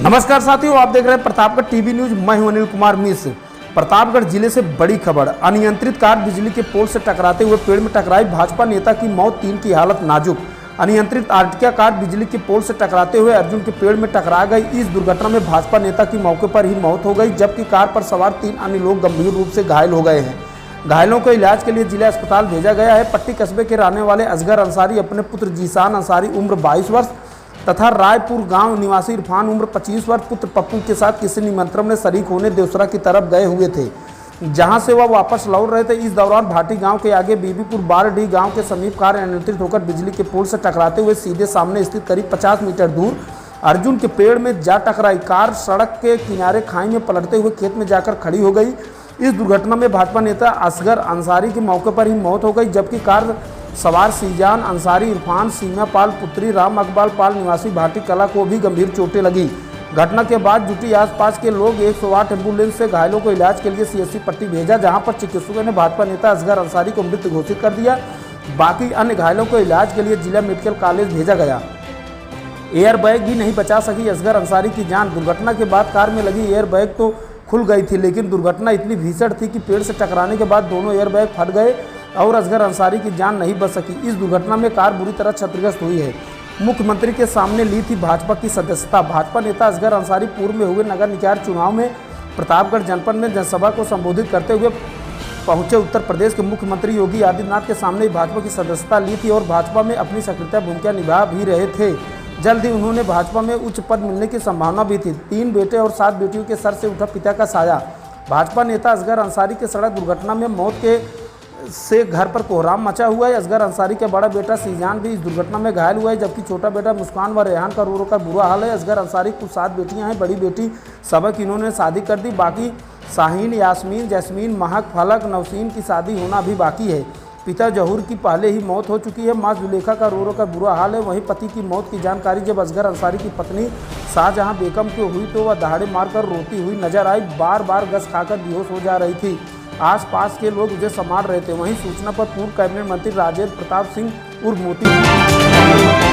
नमस्कार साथियों, आप देख रहे हैं प्रतापगढ़ टीवी न्यूज। मैं हूं अनिल कुमार मिश्र। प्रतापगढ़ जिले से बड़ी खबर। अनियंत्रित कार बिजली के पोल से टकराते हुए पेड़ में टकराई, भाजपा नेता की मौत, 3 की हालत नाजुक। अनियंत्रित आर्टिका कार बिजली के पोल से टकराते हुए अर्जुन के पेड़ में टकरा गई। इस दुर्घटना में भाजपा नेता की मौके पर ही मौत हो गई, जबकि कार पर सवार 3 अन्य लोग गंभीर रूप से घायल हो गए हैं। घायलों को इलाज के लिए जिला अस्पताल भेजा गया है। पट्टी कस्बे के रहने वाले असगर अंसारी अपने पुत्र जीशान अंसारी उम्र 22 वर्ष तथा रायपुर गांव निवासी इरफान उम्र 25 वर्ष पुत्र पप्पू के साथ किसी निमंत्रण में शरीक होने देवसरा की तरफ गए हुए थे, जहां से वह वापस लौट रहे थे। इस दौरान भाटी गांव के आगे बीबीपुर बारडी गांव के समीप कार अनियंत्रित होकर बिजली के पोल से टकराते हुए सीधे सामने स्थित करीब 50 मीटर दूर अर्जुन के पेड़ में जा टकराई। कार सड़क के किनारे खाई में पलटते हुए खेत में जाकर खड़ी हो गई। इस दुर्घटना में भाजपा नेता असगर अंसारी की मौके पर ही मौत हो गई, जबकि कार सवार सीजान अंसारी इरफान सीमा पाल पुत्री राम अकबाल पाल निवासी भाटी कला को भी गंभीर चोटें लगी। घटना के बाद जुटी आसपास के लोग 108 एम्बुलेंस से घायलों को इलाज के लिए सीएससी पट्टी भेजा, जहां पर चिकित्सकों ने भाजपा नेता असगर अंसारी को मृत घोषित कर दिया। बाकी अन्य घायलों को इलाज के लिए जिला मेडिकल कॉलेज भेजा गया। एयरबैग भी नहीं बचा सकी असगर अंसारी की जान। दुर्घटना के बाद कार में लगी एयरबैग तो खुल गई थी, लेकिन दुर्घटना इतनी भीषण थी कि पेड़ से टकराने के बाद दोनों एयरबैग फट गए और असगर अंसारी की जान नहीं बच सकी। इस दुर्घटना में कार बुरी तरह क्षतिग्रस्त हुई है। मुख्यमंत्री के सामने ली थी भाजपा की सदस्यता। भाजपा नेता असगर अंसारी पूर्व में हुए नगर निकाय चुनाव में प्रतापगढ़ जनपद में जनसभा को संबोधित करते हुए पहुंचे। उत्तर प्रदेश के मुख्यमंत्री योगी आदित्यनाथ के सामने भाजपा की सदस्यता ली थी और भाजपा में अपनी सक्रिय भूमिका निभा भी रहे थे। जल्द ही उन्होंने भाजपा में उच्च पद मिलने की संभावना भी थी। 3 बेटे और 7 बेटियों के सर से उठा पिता का साया। भाजपा नेता असगर अंसारी के सड़क दुर्घटना में मौत के से घर पर कोहराम मचा हुआ है। असगर अंसारी का बड़ा बेटा सीजान भी इस दुर्घटना में घायल हुआ है, जबकि छोटा बेटा मुस्कान व रेहान का रो का बुरा हाल है। असगर अंसारी कुल 7 बेटियां हैं। बड़ी बेटी सबक इन्होंने शादी कर दी, बाकी शाहीन, यास्मीन, जैस्मीन, महक, फलक, नवसीन की शादी होना भी बाकी है। पिता जहूर की पहले ही मौत हो चुकी है। माँ जुलेखा का रो का बुरा हाल है। वहीं पति की मौत की जानकारी जब असगर अंसारी की पत्नी शाहजहां बेगम को हुई तो वह दहाड़े मारकर रोती हुई नजर आई। बार बार गस खाकर बेहोश हो जा रही थी। आसपास के लोग उसे संभाल रहे थे। वहीं सूचना पर पूर्व कैबिनेट मंत्री राजेंद्र प्रताप सिंह उर्फ मोती